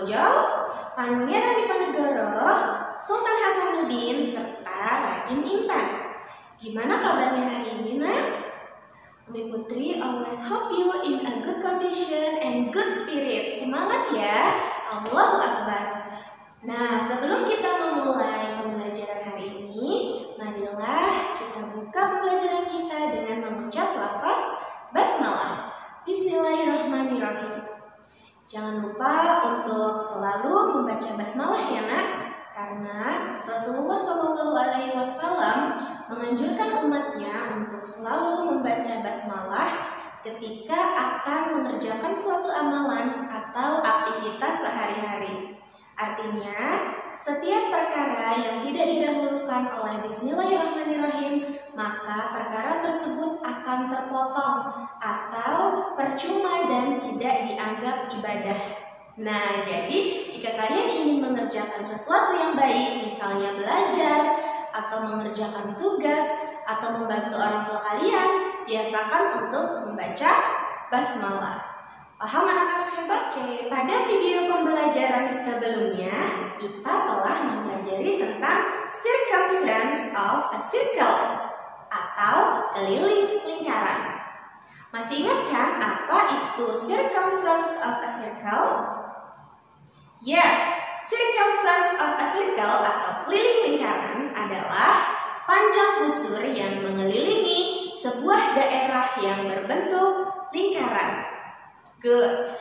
Bonjol, Pangeran Diponegoro, Sultan Hasanuddin, serta Raden Intan. Gimana kabarnya hari ini, nak? Umi Putri always hope you in a good condition and good spirit. Semangat ya, Allahu Akbar. Nah, sebelum kita memulai pembelajaran hari ini, marilah kita buka pembelajaran kita dengan mengucap lafaz basmalah. Bismillahirrahmanirrahim. Jangan lupa untuk selalu membaca basmalah ya, nak, karena Rasulullah SAW menganjurkan umatnya untuk selalu membaca basmalah ketika akan mengerjakan suatu amalan atau aktivitas sehari-hari. Artinya, setiap perkara yang tidak didahulukan oleh Bismillahirrahmanirrahim, maka perkara tersebut akan terpotong atau percuma dan tidak dianggap ibadah. Nah, jadi jika kalian ingin mengerjakan sesuatu yang baik, misalnya belajar, atau mengerjakan tugas, atau membantu orang tua kalian, biasakan untuk membaca basmalah. Paham anak-anak hebat? Oke, pada video pembelajaran sebelumnya, kita telah mempelajari tentang circumference of a circle atau keliling lingkaran. Masih ingat kan apa itu circumference of a circle? Yes, circumference of a circle atau keliling lingkaran adalah panjang busur yang mengelilingi sebuah daerah yang berbentuk lingkaran. Good.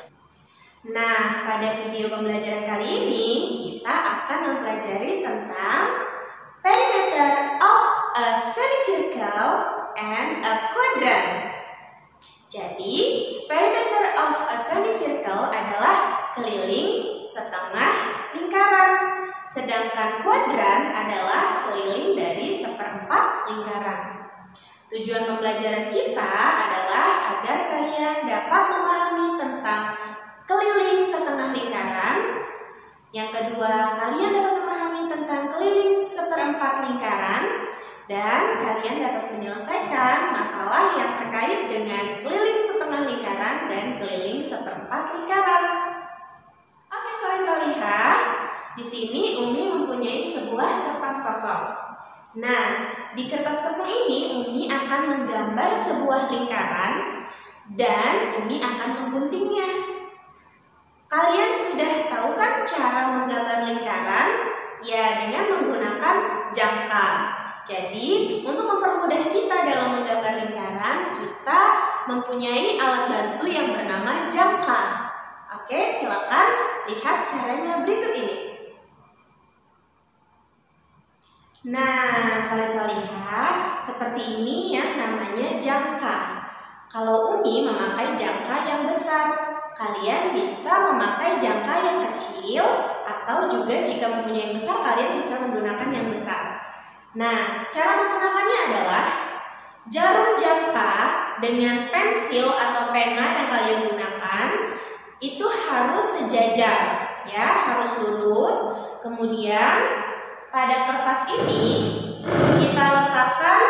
Nah, pada video pembelajaran kali ini kita akan mempelajari tentang perimeter of a semicircle and a quadrant. Jadi, perimeter of a semicircle adalah keliling setengah lingkaran, sedangkan kuadran adalah keliling dari seperempat lingkaran. Tujuan pembelajaran kita adalah agar kalian dapat memahami tentang keliling setengah lingkaran. Yang kedua, kalian dapat memahami tentang keliling seperempat lingkaran. Dan kalian dapat menyelesaikan masalah yang terkait dengan keliling setengah lingkaran dan keliling seperempat lingkaran. Oke, soleh-solihah. Di sini Umi mempunyai sebuah kertas kosong. Nah, di kertas kosong ini Umi akan menggambar sebuah lingkaran dan Umi akan mengguntingnya. Kalian sudah tahu kan cara menggambar lingkaran? Ya, dengan menggunakan jangka. Jadi, untuk mempermudah kita dalam menggambar lingkaran, kita mempunyai alat bantu yang bernama jangka. Oke, silakan lihat caranya berikut ini. Nah, salih-salihah, seperti ini yang namanya jangka. Kalau Umi memakai jangka yang besar, kalian bisa memakai jangka yang kecil, atau juga jika mempunyai yang besar, kalian bisa menggunakan yang besar. Nah, cara menggunakannya adalah jarum jangka dengan pensil atau pena yang kalian gunakan itu harus sejajar, ya, harus lurus. Kemudian pada kertas ini kita letakkan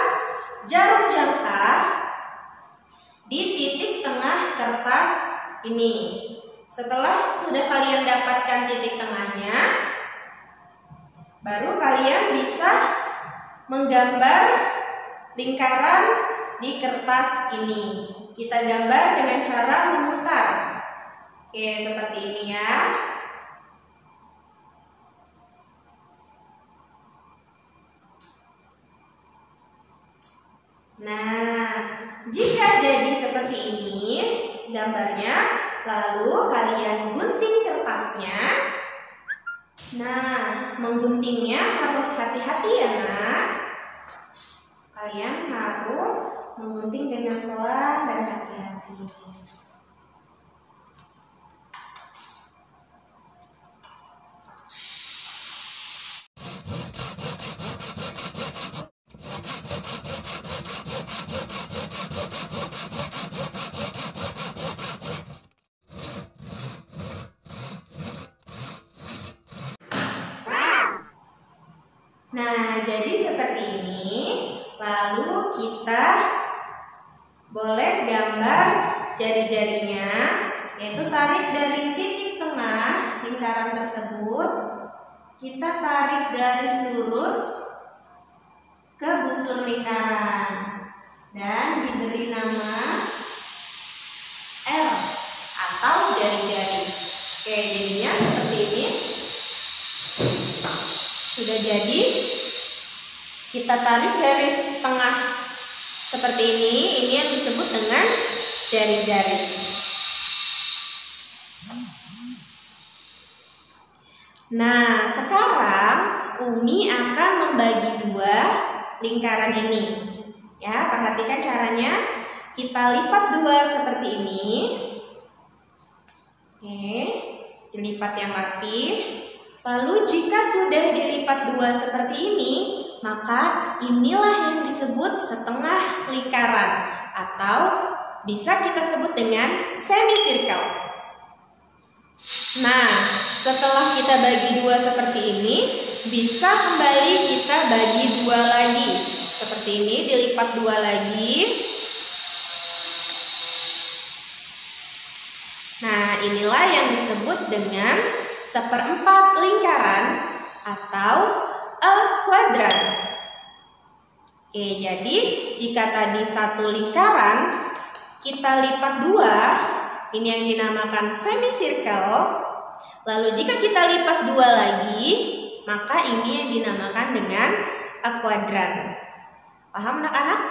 jarum jangka di titik tengah kertas ini. Setelah sudah kalian dapatkan titik tengahnya, baru kalian bisa menggambar lingkaran di kertas ini. Kita gambar dengan cara memutar. Oke, seperti ini ya. Nah, jika jadi seperti ini gambarnya, lalu kalian gunting kertasnya. Nah, mengguntingnya harus hati-hati ya, nak. Kalian harus menggunting dengan pelan dan hati-hati. Nah, jadi seperti ini. Lalu kita boleh gambar jari-jarinya, yaitu tarik dari titik tengah lingkaran lingkaran tersebut, kita tarik garis lurus ke busur lingkaran dan diberi nama L atau jari-jari. Oke, jadinya seperti ini. Sudah jadi, kita tarik garis tengah seperti ini yang disebut dengan jari-jari. Nah, sekarang Umi akan membagi dua lingkaran ini. Ya, perhatikan caranya. Kita lipat dua seperti ini. Oke, dilipat yang rapi. Lalu jika sudah dilipat dua seperti ini, maka inilah yang disebut setengah lingkaran atau bisa kita sebut dengan semicircle. Nah, setelah kita bagi dua seperti ini, bisa kembali kita bagi dua lagi. Seperti ini, dilipat dua lagi. Nah, inilah yang disebut dengan seperempat lingkaran atau a quadrant. Oke, jadi jika tadi satu lingkaran kita lipat dua, ini yang dinamakan semicircle. Lalu jika kita lipat dua lagi, maka ini yang dinamakan dengan a quadrant. Paham anak-anak?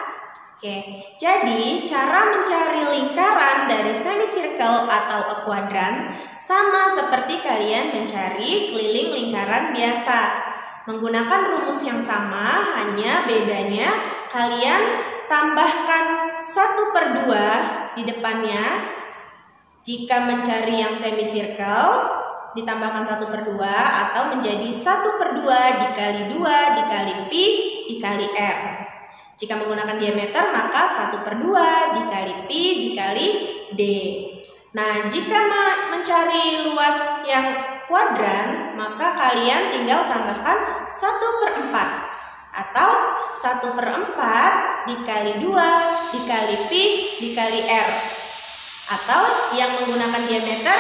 Oke, jadi cara mencari lingkaran dari semicircle atau a quadrant sama seperti kalian mencari keliling lingkaran biasa. Menggunakan rumus yang sama, hanya bedanya kalian tambahkan 1/2 di depannya. Jika mencari yang semicircle, ditambahkan 1/2 atau menjadi 1/2 dikali 2 dikali pi dikali r. Jika menggunakan diameter, maka 1/2 dikali pi dikali d. Nah, jika mencari luas yang kuadran, maka kalian tinggal tambahkan 1/4 atau 1/4 dikali 2 dikali pi dikali r. Atau yang menggunakan diameter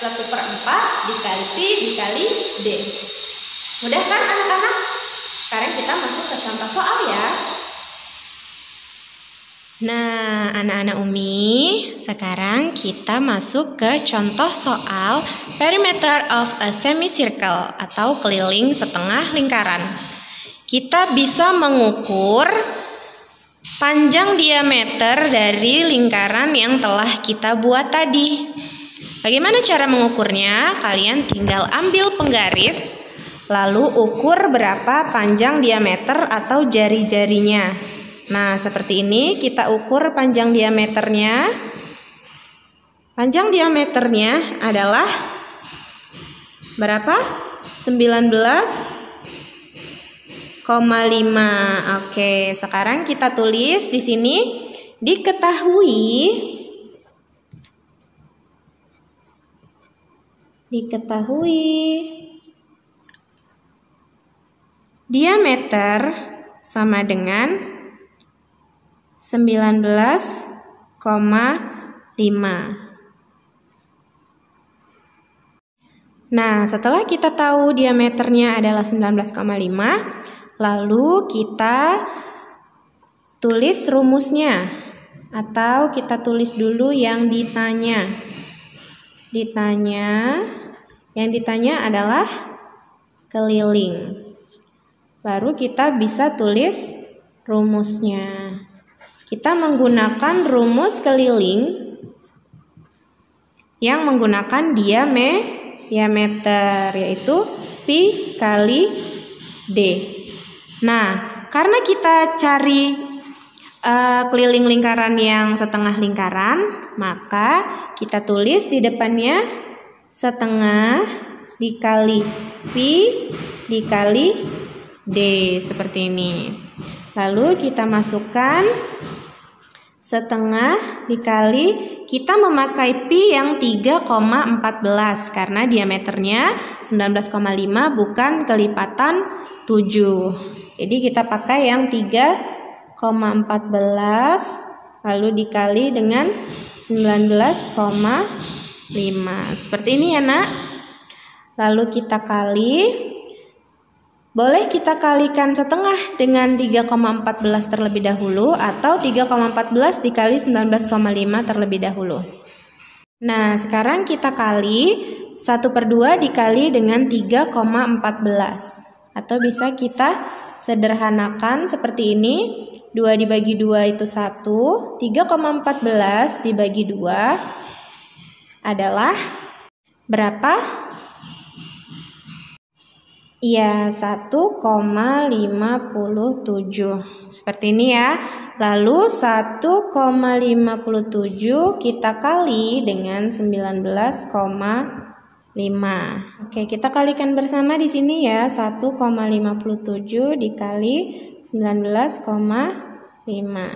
1/4 dikali pi dikali d. Mudah kan anak-anak? Sekarang kita masuk ke contoh soal ya. Nah, anak-anak Umi, sekarang kita masuk ke contoh soal perimeter of a semicircle atau keliling setengah lingkaran. Kita bisa mengukur panjang diameter dari lingkaran yang telah kita buat tadi. Bagaimana cara mengukurnya? Kalian tinggal ambil penggaris, lalu ukur berapa panjang diameter atau jari-jarinya. Nah, seperti ini kita ukur panjang diameternya. Panjang diameternya adalah berapa? 19,5. Oke, sekarang kita tulis di sini diketahui diameter sama dengan 19,5. Nah, setelah kita tahu diameternya adalah 19,5, lalu kita tulis rumusnya atau kita tulis dulu yang ditanya. Yang ditanya adalah keliling. Baru kita bisa tulis rumusnya. Kita menggunakan rumus keliling yang menggunakan diameter, yaitu pi kali d. Nah, karena kita cari keliling lingkaran yang setengah lingkaran, maka kita tulis di depannya setengah dikali pi dikali d seperti ini. Lalu kita masukkan setengah dikali, kita memakai pi yang 3,14 karena diameternya 19,5 bukan kelipatan 7. Jadi kita pakai yang 3,14 lalu dikali dengan 19,5. Seperti ini ya, Nak. lalu kita kali. Boleh kita kalikan setengah dengan 3,14 terlebih dahulu atau 3,14 dikali 19,5 terlebih dahulu. Nah, sekarang kita kali 1/2 dikali dengan 3,14. Atau bisa kita sederhanakan seperti ini. 2 dibagi 2 itu 1. 3,14 dibagi 2 adalah berapa? Ya, 1,57. Seperti ini ya. Lalu 1,57 kita kali dengan 19,5. Oke, kita kalikan bersama di sini ya. 1,57 dikali 19,5.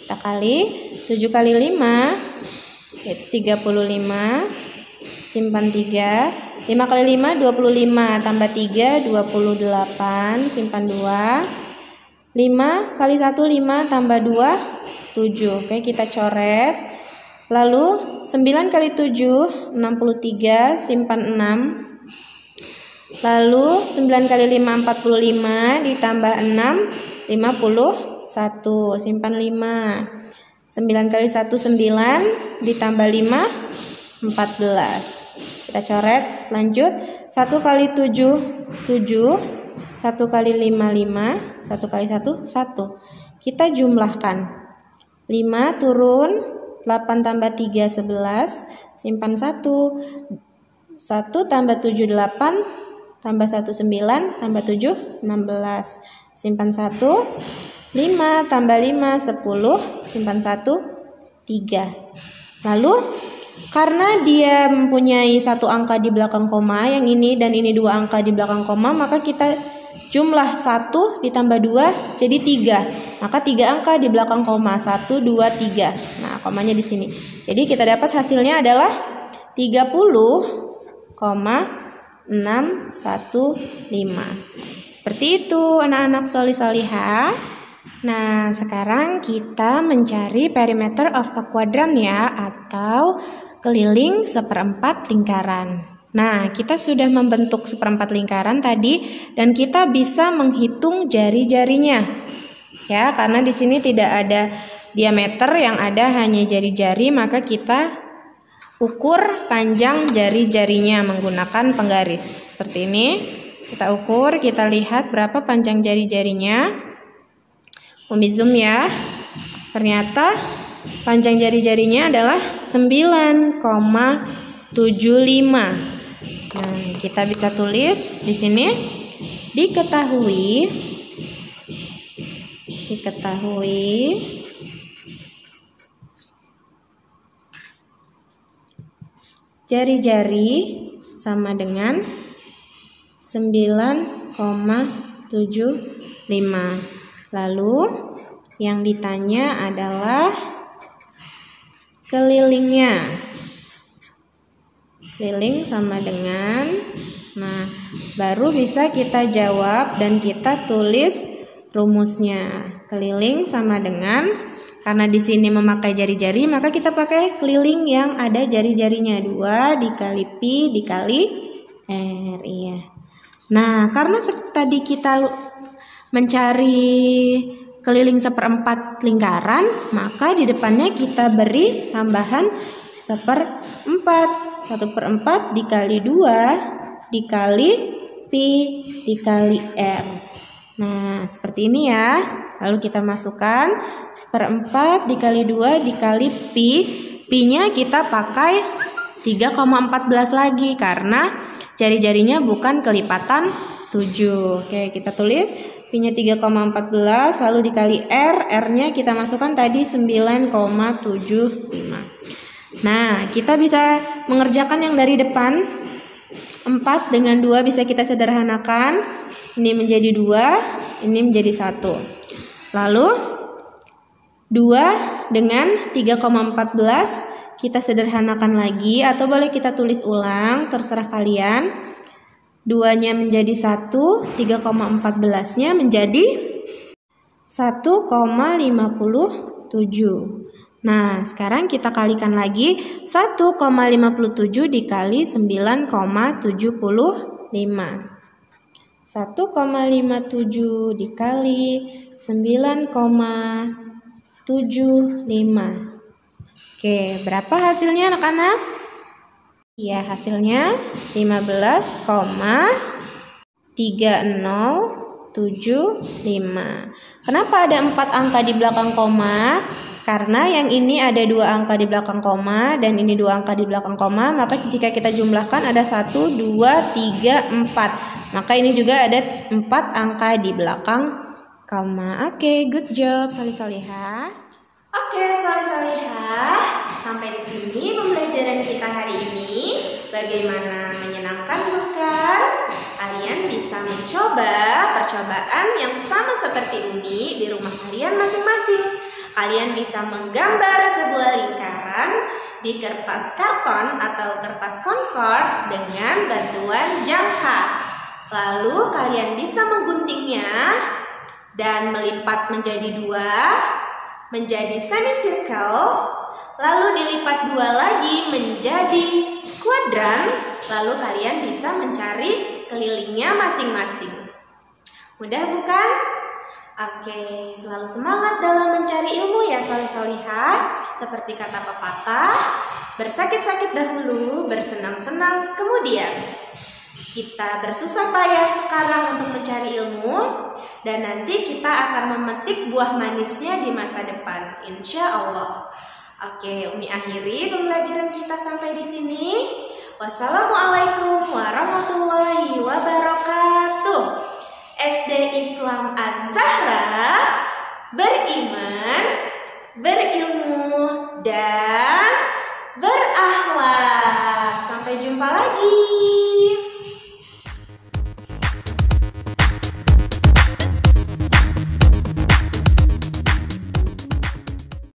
Kita kali 7 kali 5 yaitu 35. Simpan 3. 5 kali 5 25 tambah 3 28. Simpan 2. 5 kali 1 5 tambah 2 7. Oke, kita coret. Lalu 9 kali 7 63. Simpan 6. Lalu 9 kali 5 45 ditambah 6 51. Simpan 5. 9 kali 1 9 ditambah 5 14. Kita coret. Lanjut. 1 kali 7 7. 1 kali 5 5. 1 kali 1 1. Kita jumlahkan. 5 turun 8 tambah 3 11. Simpan 1. 1 tambah 7 8 tambah 1 9 tambah 7 16. Simpan 1. 5 tambah 5 10. Simpan 1 3. Lalu karena dia mempunyai satu angka di belakang koma, yang ini dan ini 2 angka di belakang koma, maka kita jumlah 1 ditambah 2 jadi 3. Maka 3 angka di belakang koma, 1 2 3. Nah, komanya di sini. Jadi kita dapat hasilnya adalah 30,615. Seperti itu anak-anak solih solihah. Nah, sekarang kita mencari perimeter of a quadrant ya, atau keliling seperempat lingkaran. Nah, kita sudah membentuk seperempat lingkaran tadi dan kita bisa menghitung jari-jarinya. Ya, karena di sini tidak ada diameter, yang ada hanya jari-jari, maka kita ukur panjang jari-jarinya menggunakan penggaris. Seperti ini. Kita ukur, kita lihat berapa panjang jari-jarinya. Umi zoom ya. Ternyata panjang jari-jarinya adalah 9,75. Nah, kita bisa tulis di sini. Diketahui jari-jari sama dengan 9,75. Lalu yang ditanya adalah kelilingnya. Keliling sama dengan, nah, baru bisa kita jawab dan kita tulis rumusnya. Keliling sama dengan, karena di sini memakai jari-jari, maka kita pakai keliling yang ada jari-jarinya. 2 dikali pi dikali r. Iya. Nah, karena tadi kita mencari keliling seperempat lingkaran, maka di depannya kita beri tambahan 1/4. 1/4 dikali 2 dikali pi dikali r. Nah, seperti ini ya. Lalu kita masukkan 1/4 dikali 2 dikali pi. Pi-nya kita pakai 3,14 lagi karena jari-jarinya bukan kelipatan 7. Oke, kita tulis Pi-nya 3,14 lalu dikali R. R-nya kita masukkan tadi 9,75. Nah, kita bisa mengerjakan yang dari depan. 4 dengan 2 bisa kita sederhanakan. Ini menjadi 2, ini menjadi 1. Lalu 2 dengan 3,14 kita sederhanakan lagi, atau boleh kita tulis ulang, terserah kalian. 2-nya menjadi 1, 3,14-nya menjadi 1,57. Nah, sekarang kita kalikan lagi 1,57 dikali 9,75. 1,57 dikali 9,75. Oke, berapa hasilnya anak-anak? Ya, hasilnya 15,3075. Kenapa ada 4 angka di belakang koma? Karena yang ini ada 2 angka di belakang koma dan ini 2 angka di belakang koma, maka jika kita jumlahkan ada 1, 2, 3, 4. Maka ini juga ada 4 angka di belakang koma. Oke, good job Solih-Solihah. Oke, Solih-Solihah, sampai di sini pembelajaran kita hari ini. Bagaimana, menyenangkan bukan? Kalian bisa mencoba percobaan yang sama seperti Umi di rumah kalian masing-masing. Kalian bisa menggambar sebuah lingkaran di kertas karton atau kertas Concord dengan bantuan jangka. Lalu kalian bisa mengguntingnya dan melipat menjadi 2, menjadi semicircle, lalu dilipat 2 lagi menjadi kuadran, lalu kalian bisa mencari kelilingnya masing-masing. Mudah bukan? Oke, selalu semangat dalam mencari ilmu ya Solih-Solihah. Seperti kata pepatah, bersakit-sakit dahulu, bersenang-senang kemudian. Kita bersusah payah sekarang untuk mencari ilmu, dan nanti kita akan memetik buah manisnya di masa depan, insya Allah. Oke, Umi akhiri pembelajaran kita sampai di sini. Wassalamualaikum warahmatullahi wabarakatuh. SD Islam Az-Zahra, beriman, berilmu, dan berakhlak. Sampai jumpa lagi.